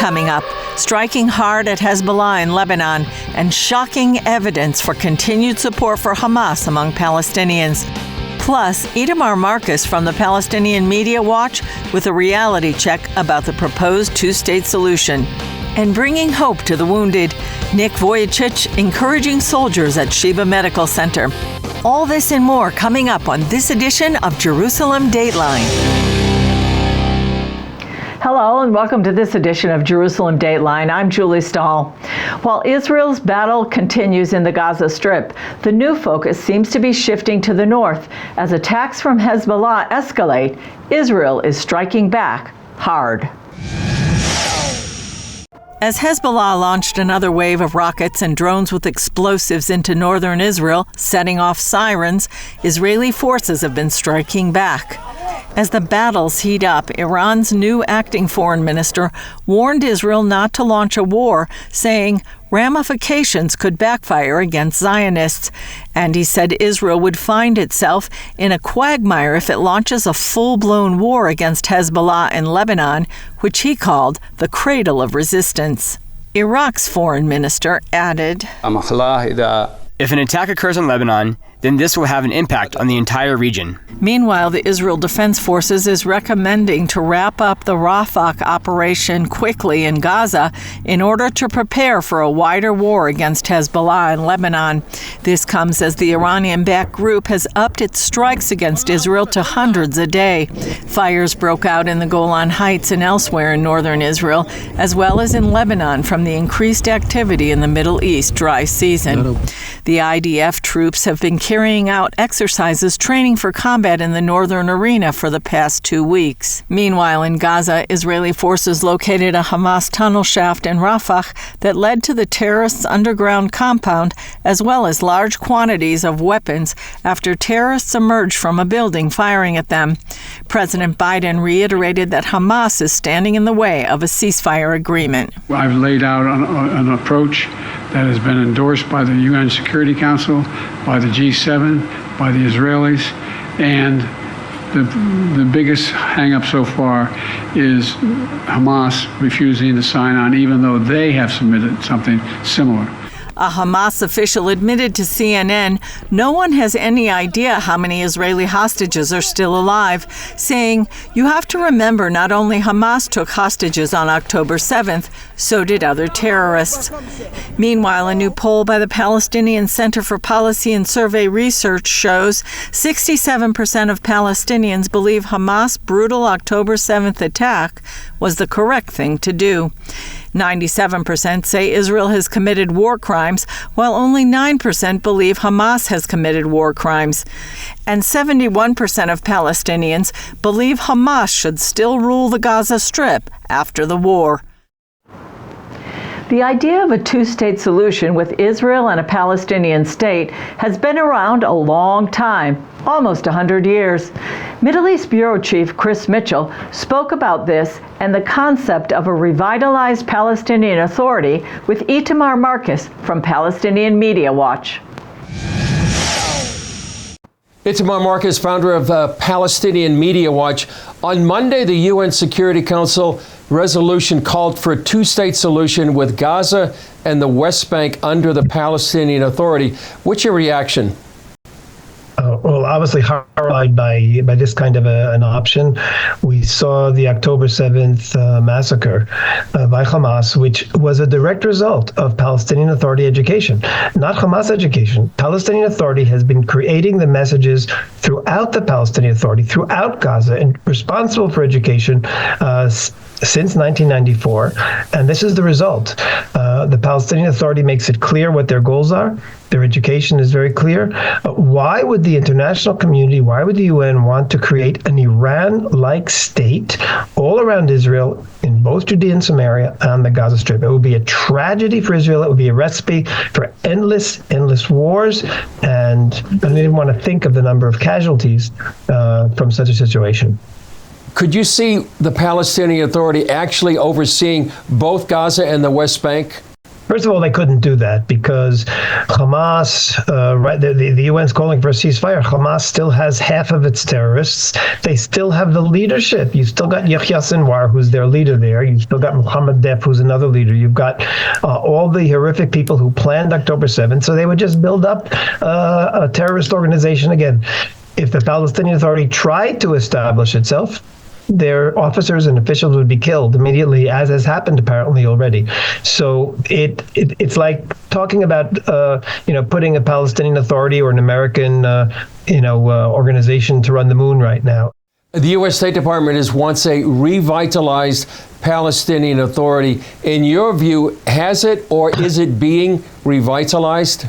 coming up, striking hard at Hezbollah in Lebanon and shocking evidence for continued support for Hamas among Palestinians. Plus, Itamar Marcus from the Palestinian Media Watch with a reality check about the proposed two-state solution. And bringing hope to the wounded, Nick Vujicic encouraging soldiers at Sheba Medical Center. All this and more coming up on this edition of Jerusalem Dateline. Hello and welcome to this edition of Jerusalem Dateline. I'm Julie Stahl. While Israel's battle continues in the Gaza Strip, the new focus seems to be shifting to the north. As attacks from Hezbollah escalate, Israel is striking back hard. As Hezbollah launched another wave of rockets and drones with explosives into northern Israel, setting off sirens, Israeli forces have been striking back. As the battles heat up, Iran's new acting foreign minister warned Israel not to launch a war, saying ramifications could backfire against Zionists. And he said Israel would find itself in a quagmire if it launches a full-blown war against Hezbollah in Lebanon, which he called the cradle of resistance. Iraq's foreign minister added, If an attack occurs in Lebanon, then this will have an impact on the entire region. Meanwhile, the Israel Defense Forces is recommending to wrap up the Rafah operation quickly in Gaza in order to prepare for a wider war against Hezbollah in Lebanon. This comes as the Iranian-backed group has upped its strikes against Israel to hundreds a day. Fires broke out in the Golan Heights and elsewhere in northern Israel, as well as in Lebanon from the increased activity in the Middle East dry season. The IDF troops have been carrying out exercises training for combat in the northern arena for the past 2 weeks. Meanwhile, in Gaza, Israeli forces located a Hamas tunnel shaft in Rafah that led to the terrorists' underground compound, as well as large quantities of weapons after terrorists emerged from a building firing at them. President Biden reiterated that Hamas is standing in the way of a ceasefire agreement. I've laid out an approach that has been endorsed by the UN Security Council, by the G7, by the Israelis, and the biggest hang-up so far is Hamas refusing to sign on, even though they have submitted something similar. A Hamas official admitted to CNN no one has any idea how many Israeli hostages are still alive, saying, "You have to remember not only Hamas took hostages on October 7th, so did other terrorists." Meanwhile, a new poll by the Palestinian Center for Policy and Survey Research shows 67% of Palestinians believe Hamas' brutal October 7th attack was the correct thing to do. 97% say Israel has committed war crimes, while only 9% believe Hamas has committed war crimes. And 71% of Palestinians believe Hamas should still rule the Gaza Strip after the war. The idea of a two-state solution with Israel and a Palestinian state has been around a long time, almost 100 years. Middle East Bureau Chief Chris Mitchell spoke about this and the concept of a revitalized Palestinian Authority with Itamar Marcus from Palestinian Media Watch. Itamar Marcus, founder of Palestinian Media Watch. On Monday, the UN Security Council resolution called for a two-state solution with Gaza and the West Bank under the Palestinian Authority. What's your reaction? Well, obviously horrified by this kind of an option. We saw the October 7th massacre by Hamas, which was a direct result of Palestinian Authority education, not Hamas education. Palestinian Authority has been creating the messages throughout the Palestinian Authority, throughout Gaza, and responsible for education since 1994, and this is the result. The Palestinian Authority makes it clear what their goals are. Their education is very clear. Why would the international community, why would the UN want to create an Iran-like state all around Israel, in both Judea and Samaria, on the Gaza Strip? It would be a tragedy for Israel. It would be a recipe for endless wars, and I don't even want to think of the number of casualties from such a situation. Could you see the Palestinian Authority actually overseeing both Gaza and the West Bank? First of all, they couldn't do that because Hamas, the UN's calling for a ceasefire. Hamas still has half of its terrorists. They still have the leadership. You've still got Yahya Sinwar, who's their leader there. You've still got Mohammed Deif, who's another leader. You've got all the horrific people who planned October 7th. So they would just build up a terrorist organization again. If the Palestinian Authority tried to establish itself, their officers and officials would be killed immediately, as has happened apparently already. So it's like talking about putting a Palestinian Authority or an American organization to run the moon right now. The U.S. State Department has wants a revitalized Palestinian Authority. In your view, has it or is it being revitalized?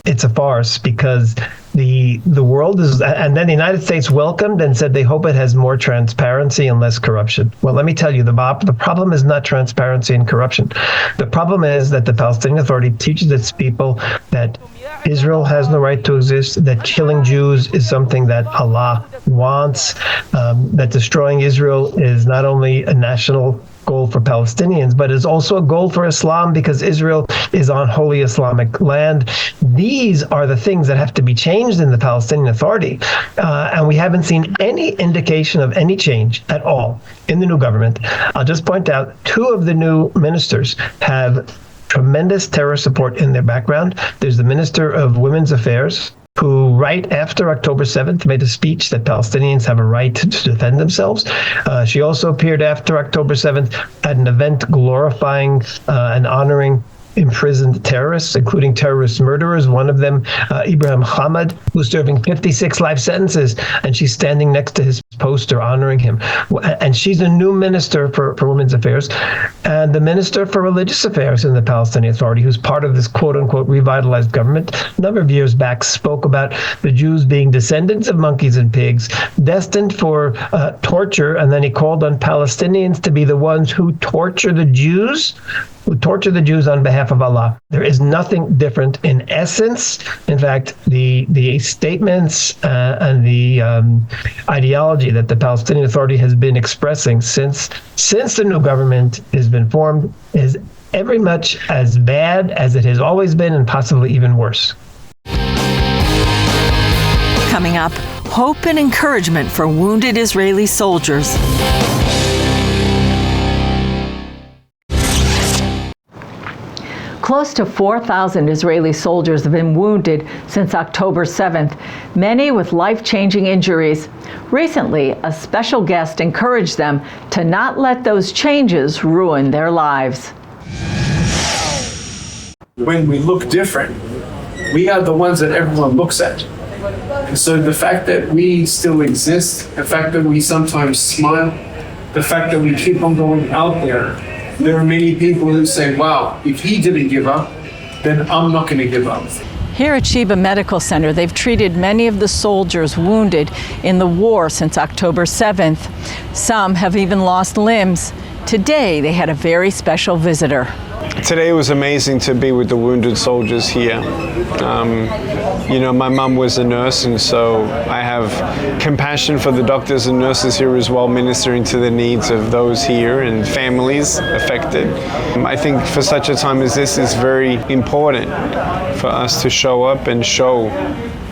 It's a farce because the world is, and then the United States welcomed and said they hope it has more transparency and less corruption. Well, let me tell you, the problem is not transparency and corruption. The problem is that the Palestinian Authority teaches its people that Israel has no right to exist, that killing Jews is something that Allah wants, that destroying Israel is not only a national goal for Palestinians, but is also a goal for Islam because Israel is on holy Islamic land. These are the things that have to be changed in the Palestinian Authority. And we haven't seen any indication of any change at all in the new government. I'll just point out 2 of the new ministers have tremendous terror support in their background. There's the Minister of Women's Affairs, who right after October 7th made a speech that Palestinians have a right to defend themselves. She also appeared after October 7th at an event glorifying and honoring imprisoned terrorists, including terrorist murderers. One of them, Ibrahim Hamad, who's serving 56 life sentences, and she's standing next to his poster honoring him. And she's a new minister for women's affairs, and the minister for religious affairs in the Palestinian Authority, who's part of this quote-unquote revitalized government, a number of years back spoke about the Jews being descendants of monkeys and pigs, destined for torture, and then he called on Palestinians to be the ones who torture the Jews on behalf of Allah. There is nothing different in essence. In fact, the statements and the ideology that the Palestinian Authority has been expressing since the new government has been formed is every much as bad as it has always been, and possibly even worse. Coming up, hope and encouragement for wounded Israeli soldiers. Close to 4,000 Israeli soldiers have been wounded since October 7th, many with life-changing injuries. Recently, a special guest encouraged them to not let those changes ruin their lives. When we look different, we are the ones that everyone looks at. And so the fact that we still exist, the fact that we sometimes smile, the fact that we keep on going out there are many people who say, wow, if he didn't give up, then I'm not going to give up. Here at Sheba Medical Center, they've treated many of the soldiers wounded in the war since October 7th. Some have even lost limbs. Today, they had a very special visitor. Today was amazing to be with the wounded soldiers here. My mum was a nurse, and so I have compassion for the doctors and nurses here as well, ministering to the needs of those here and families affected. I think for such a time as this, it's very important for us to show up and show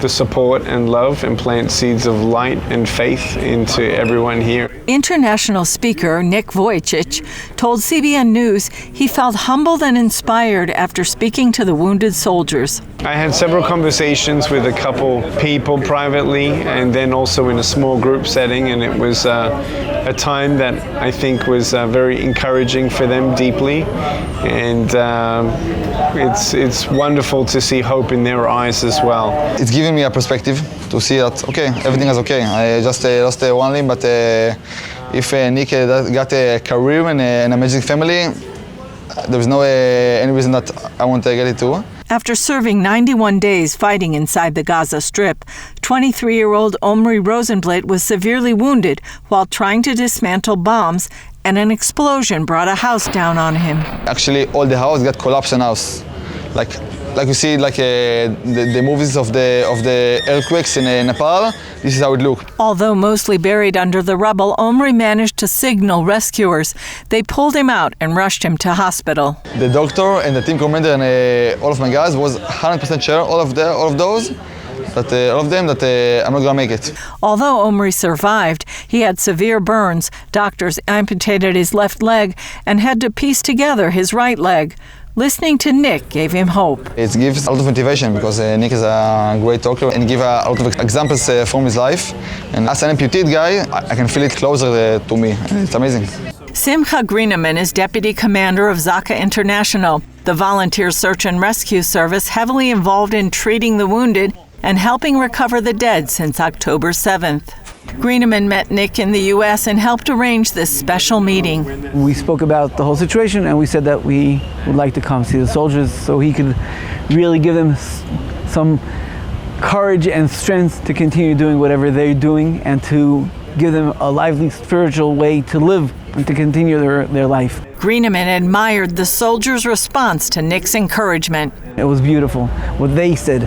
the support and love and plant seeds of light and faith into everyone here. International speaker Nick Vujicic told CBN News he felt humbled and inspired after speaking to the wounded soldiers. I had several conversations with a couple people privately and then also in a small group setting, and it was a time that I think was very encouraging for them deeply, and it's wonderful to see hope in their eyes as well. It's given me a perspective to see that, okay, everything is okay. I just lost one limb, but if Nick got a career and an amazing family, there's no any reason that I won't get it too. After serving 91 days fighting inside the Gaza Strip, 23-year-old Omri Rosenblatt was severely wounded while trying to dismantle bombs, and an explosion brought a house down on him. Actually, all the house got collapsed in house. Like like you see, like the movies of the earthquakes in Nepal. This is how it looked. Although mostly buried under the rubble, Omri managed to signal rescuers. They pulled him out and rushed him to hospital. The doctor and the team commander and all of my guys was 100% sure, all of those, that all of them, that I'm not gonna make it. Although Omri survived, he had severe burns. Doctors amputated his left leg and had to piece together his right leg. Listening to Nick gave him hope. It gives a lot of motivation because Nick is a great talker and give a lot of examples from his life. And as an amputee guy, I can feel it closer to me. It's amazing. Simcha Greeneman is deputy commander of Zaka International, the volunteer search and rescue service heavily involved in treating the wounded and helping recover the dead since October 7th. Greeneman met Nick in the U.S. and helped arrange this special meeting. We spoke about the whole situation and we said that we would like to come see the soldiers so he could really give them some courage and strength to continue doing whatever they're doing and to give them a lively spiritual way to live and to continue their life. Greeneman admired the soldiers' response to Nick's encouragement. It was beautiful, what they said,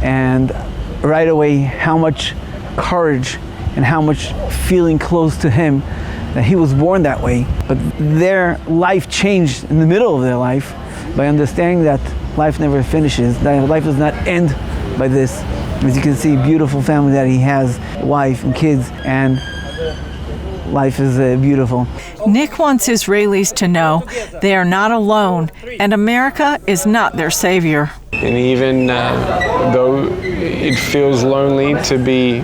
and right away how much courage and how much feeling close to him, that he was born that way. But their life changed in the middle of their life by understanding that life never finishes, that life does not end by this. As you can see, beautiful family that he has, wife and kids, and life is beautiful. Nick wants Israelis to know they are not alone and America is not their savior. And even though it feels lonely to be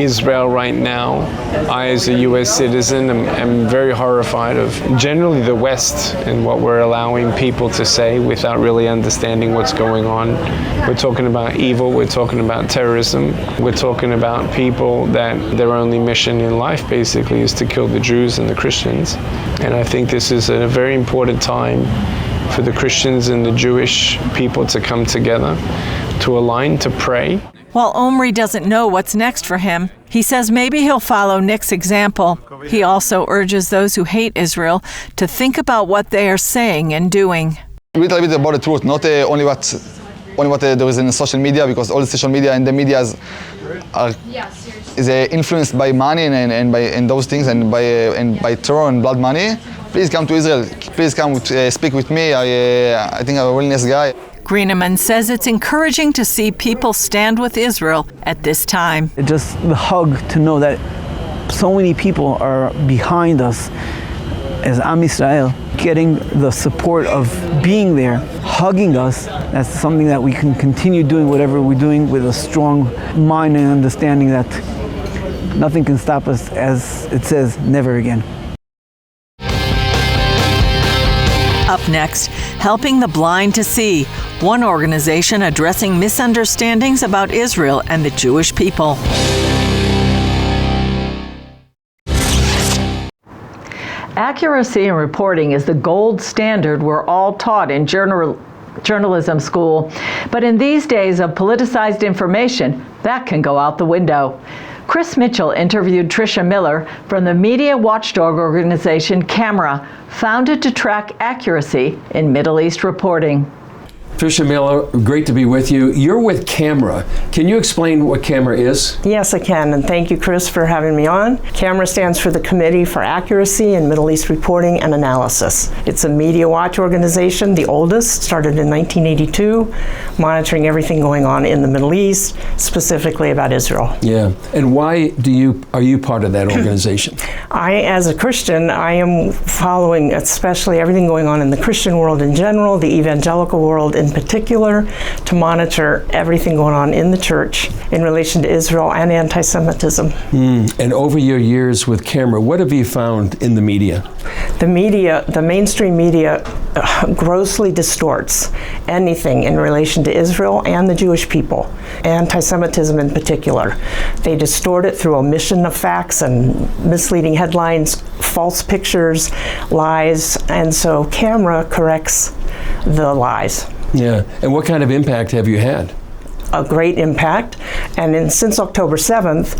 Israel right now, I, as a U.S. citizen, am very horrified of generally the West and what we're allowing people to say without really understanding what's going on. We're talking about evil, we're talking about terrorism, we're talking about people that their only mission in life basically is to kill the Jews and the Christians. And I think this is a very important time for the Christians and the Jewish people to come together, to align, to pray. While Omri doesn't know what's next for him, he says maybe he'll follow Nick's example. He also urges those who hate Israel to think about what they are saying and doing. A little bit about the truth, not only what there is in social media, because all the social media and the media is influenced by money and those things and by terror and blood money. Please come to Israel. Please come speak with me. I think I'm a really nice guy. Greeneman says it's encouraging to see people stand with Israel at this time. Just the hug to know that so many people are behind us as Am Yisrael, getting the support of being there, hugging us. That's something that we can continue doing whatever we're doing with a strong mind and understanding that nothing can stop us, as it says, never again. Up next, Helping the Blind to See, one organization addressing misunderstandings about Israel and the Jewish people. Accuracy in reporting is the gold standard we're all taught in journalism school. But in these days of politicized information, that can go out the window. Chris Mitchell interviewed Tricia Miller from the media watchdog organization Camera, founded to track accuracy in Middle East reporting. Tricia Miller, great to be with you. You're with Camera. Can you explain what Camera is? Yes, I can, and thank you, Chris, for having me on. Camera stands for the Committee for Accuracy in Middle East Reporting and Analysis. It's a media watch organization, the oldest, started in 1982, monitoring everything going on in the Middle East, specifically about Israel. Yeah, and why are you part of that organization? I, as a Christian, I am following especially everything going on in the Christian world in general, the evangelical world in particular, to monitor everything going on in the church in relation to Israel and anti-Semitism. And over your years with Camera, what have you found in the media? The mainstream media grossly distorts anything in relation to Israel and the Jewish people, anti-Semitism in particular. They distort it through omission of facts and misleading headlines, false pictures, lies, and so Camera corrects the lies. Yeah, and what kind of impact have you had? A great impact, and since October 7th,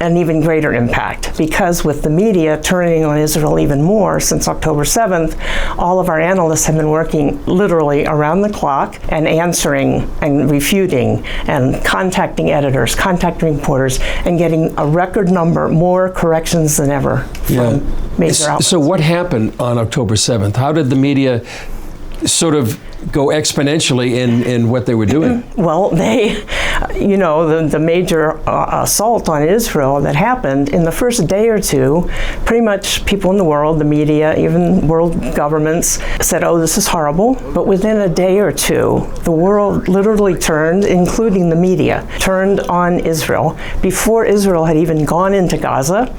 an even greater impact, because with the media turning on Israel even more since October 7th, all of our analysts have been working literally around the clock and answering and refuting and contacting editors, contacting reporters, and getting a record number, more corrections than ever from major outlets. So what happened on October 7th? How did the media sort of go exponentially in what they were doing? Well, they, you know, the major assault on Israel that happened in the first day or two, pretty much people in the world, the media, even world governments said, oh, this is horrible. But within a day or two, the world literally turned, including the media, turned on Israel before Israel had even gone into Gaza.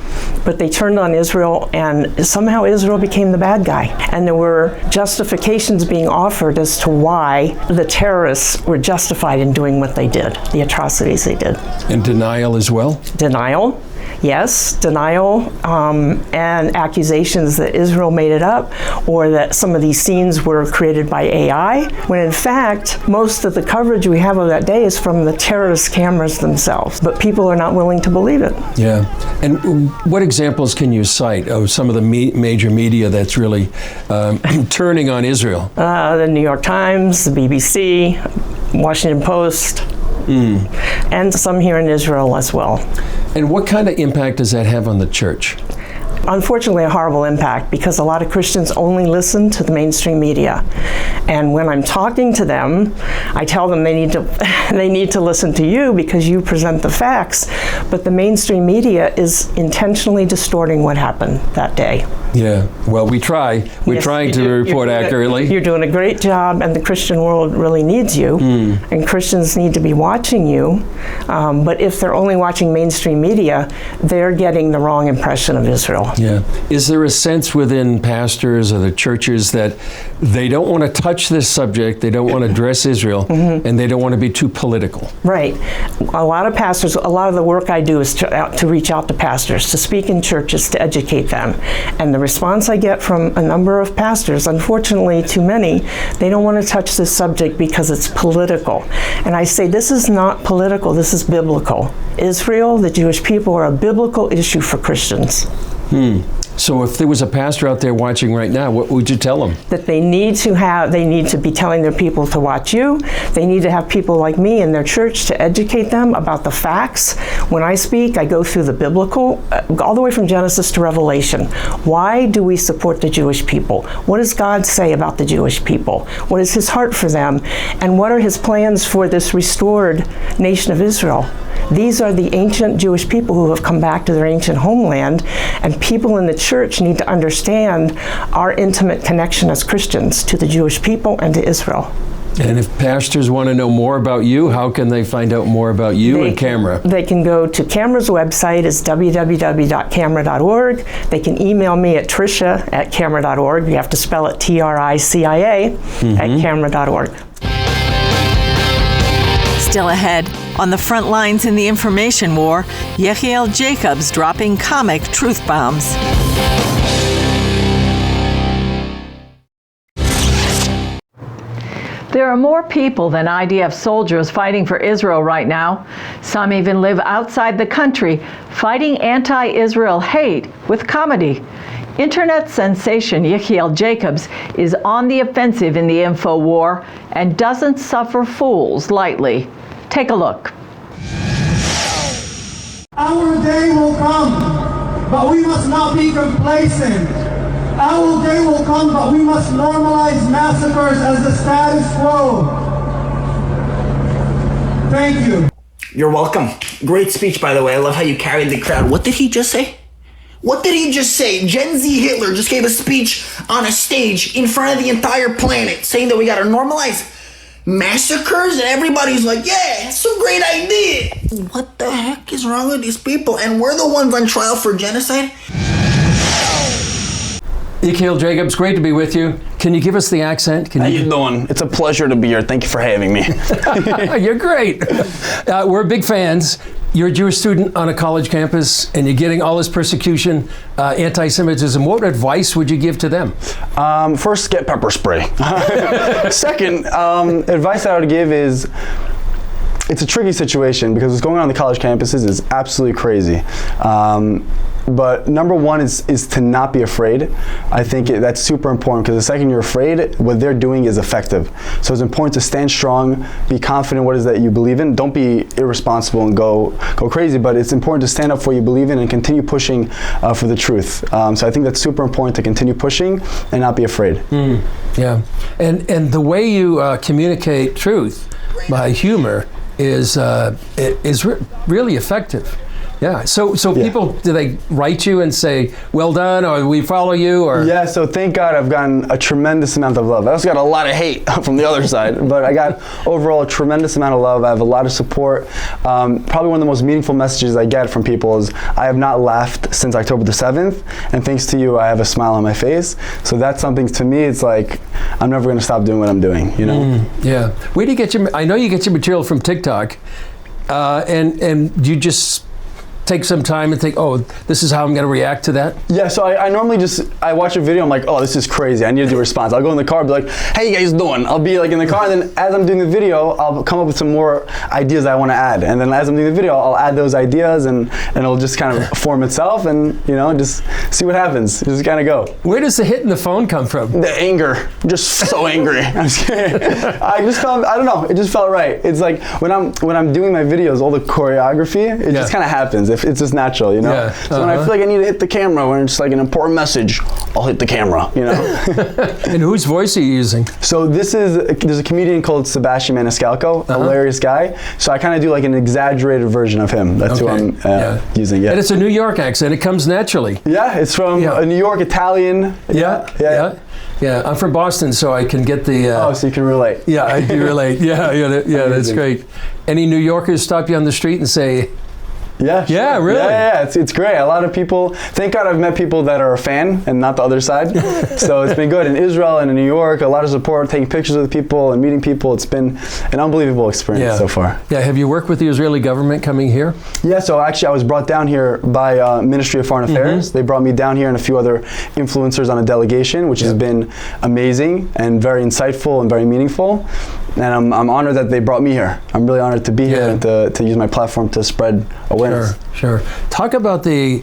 But they turned on Israel, and somehow Israel became the bad guy. And there were justifications being offered as to why the terrorists were justified in doing what they did, the atrocities they did. And denial as well? Denial, yes, denial, and accusations that Israel made it up, or that some of these scenes were created by AI, when in fact, most of the coverage we have of that day is from the terrorist cameras themselves, but people are not willing to believe it. Yeah, and what examples can you cite of some of the major media that's really turning on Israel? The New York Times, the BBC, Washington Post, and some here in Israel as well. And what kind of impact does that have on the church? Unfortunately, a horrible impact, because a lot of Christians only listen to the mainstream media. And when I'm talking to them, I tell them they need to listen to you because you present the facts. But the mainstream media is intentionally distorting what happened that day. Yeah, well, we try. We're trying to report accurately. You're doing a great job, and the Christian world really needs you, and Christians need to be watching you. But if they're only watching mainstream media, they're getting the wrong impression of Israel. Yeah. Is there a sense within pastors or the churches that they don't want to touch this subject, they don't want to address Israel, and they don't want to be too political? Right. A lot of pastors, a lot of the work I do is to reach out to pastors, to speak in churches, to educate them. And the response I get from a number of pastors, unfortunately too many, they don't want to touch this subject because it's political. And I say, this is not political, this is biblical. Israel, the Jewish people, are a biblical issue for Christians. So if there was a pastor out there watching right now, what would you tell them? That they need to be telling their people to watch you. They need to have people like me in their church to educate them about the facts. When I speak, I go through the biblical, all the way from Genesis to Revelation. Why do we support the Jewish people? What does God say about the Jewish people? What is his heart for them? And what are his plans for this restored nation of Israel? These are the ancient Jewish people who have come back to their ancient homeland, and people in the church need to understand our intimate connection as Christians to the Jewish people and to Israel. And if pastors want to know more about you, how can they find out more about you and Camera? They can go to Camera's website, is www.camera.org. They can email me at tricia@camera.org. You have to spell it TRICIA at camera.org. Still ahead, on the front lines in the information war, Yechiel Jacobs dropping comic truth bombs. There are more people than IDF soldiers fighting for Israel right now. Some even live outside the country, fighting anti-Israel hate with comedy. Internet sensation Yechiel Jacobs is on the offensive in the info war and doesn't suffer fools lightly. Take a look. Our day will come, but we must not be complacent. Our day will come, but we must normalize massacres as the status quo. Thank you. You're welcome. Great speech, by the way. I love how you carried the crowd. What did he just say? What did he just say? Gen Z Hitler just gave a speech on a stage in front of the entire planet saying that we gotta normalize massacres, and everybody's like, yeah, that's a great idea. What the heck is wrong with these people? And we're the ones on trial for genocide? Yechiel Jacobs, great to be with you. Can you give us the accent? How you doing? It's a pleasure to be here. Thank you for having me. You're great. We're big fans. You're a Jewish student on a college campus, and you're getting all this persecution, anti-Semitism. What advice would you give to them? First, get pepper spray. Second, advice I would give is it's a tricky situation because what's going on the college campuses is absolutely crazy. But number one is to not be afraid. I think that's super important because the second you're afraid, what they're doing is effective. So it's important to stand strong, be confident in what it is that you believe in. Don't be irresponsible and go crazy, but it's important to stand up for what you believe in and continue pushing for the truth. So I think that's super important to continue pushing and not be afraid. Yeah, and the way you communicate truth by humor is really effective. Yeah. So people, do they write you and say, well done, or we follow you, or? Yeah, so thank God I've gotten a tremendous amount of love. I also got a lot of hate from the other side, but I got overall a tremendous amount of love. I have a lot of support. Probably one of the most meaningful messages I get from people is, I have not laughed since October the 7th, and thanks to you, I have a smile on my face. So that's something, to me, it's like, I'm never gonna stop doing what I'm doing, you know? Yeah. Where do you get I know you get your material from TikTok, and you just take some time and think, oh, this is how I'm going to react to that? Yeah, so I normally I watch a video, I'm like, oh, this is crazy, I need to do a response. I'll go in the car and be like, hey, you guys doing? I'll be like in the car, and then as I'm doing the video, I'll come up with some more ideas I want to add. And then as I'm doing the video, I'll add those ideas, and it'll just kind of form itself, and just see what happens. Just kind of go. Where does the hit in the phone come from? The anger. I'm just so angry. I'm just kidding. I don't know, it just felt right. It's like when I'm doing my videos, all the choreography, it just kind of happens. It's just natural, you know? Yeah. So when I feel like I need to hit the camera, when it's like an important message, I'll hit the camera, you know? And whose voice are you using? So there's a comedian called Sebastian Maniscalco, hilarious guy. So I kind of do like an exaggerated version of him. That's who I'm using, yeah. And it's a New York accent, it comes naturally. Yeah, it's from New York, Italian. Yeah, I'm from Boston, so I can get the... oh, so you can relate. Yeah, I do relate. Yeah, that's great. Any New Yorkers stop you on the street and say... Yeah, sure. Yeah, really? Yeah, it's great. A lot of people, thank God I've met people that are a fan and not the other side. So it's been good. In Israel and in New York, a lot of support, taking pictures with people and meeting people. It's been an unbelievable experience so far. Yeah, have you worked with the Israeli government coming here? Yeah, so actually I was brought down here by Ministry of Foreign Affairs. They brought me down here and a few other influencers on a delegation, which has been amazing and very insightful and very meaningful. And I'm honored that they brought me here. I'm really honored to be here and to use my platform to spread awareness. Sure. Talk about the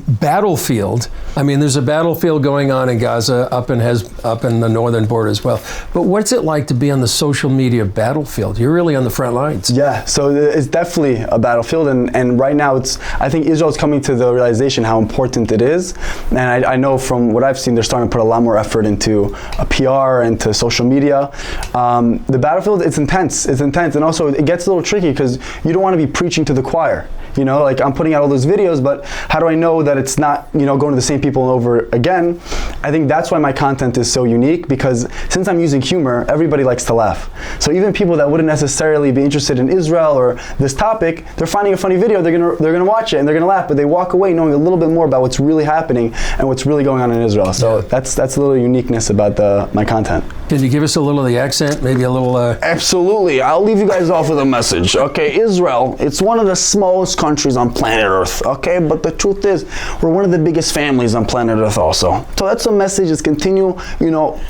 battlefield. I mean, there's a battlefield going on in Gaza, up in the northern border as well. But what's it like to be on the social media battlefield? You're really on the front lines. Yeah, so it's definitely a battlefield, and right now I think Israel's coming to the realization how important it is. And I know from what I've seen, they're starting to put a lot more effort into PR and to social media. The battlefield, it's intense, and also it gets a little tricky because you don't want to be preaching to the choir. You know, like I'm putting out all those videos, but how do I know that it's not, going to the same people over again? I think that's why my content is so unique, because since I'm using humor, everybody likes to laugh. So even people that wouldn't necessarily be interested in Israel or this topic, they're finding a funny video, they're gonna watch it and they're gonna laugh, but they walk away knowing a little bit more about what's really happening and what's really going on in Israel. So that's a little uniqueness about my content. Can you give us a little of the accent, maybe a little? Absolutely. I'll leave you guys off with a message. Okay, Israel, it's one of the smallest countries on planet Earth. Okay, but the truth is, we're one of the biggest families on planet Earth also. So that's a message, is continue,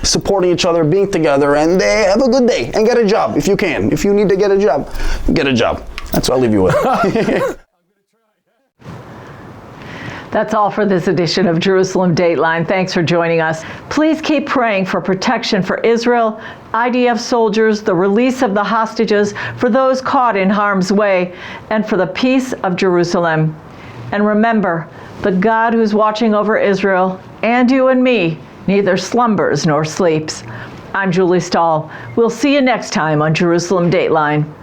supporting each other, being together, and have a good day and get a job if you can. If you need to get a job, get a job. That's what I'll leave you with. That's all for this edition of Jerusalem Dateline. Thanks for joining us. Please keep praying for protection for Israel, IDF soldiers, the release of the hostages, for those caught in harm's way, and for the peace of Jerusalem. And remember, the God who's watching over Israel and you and me neither slumbers nor sleeps. I'm Julie Stahl. We'll see you next time on Jerusalem Dateline.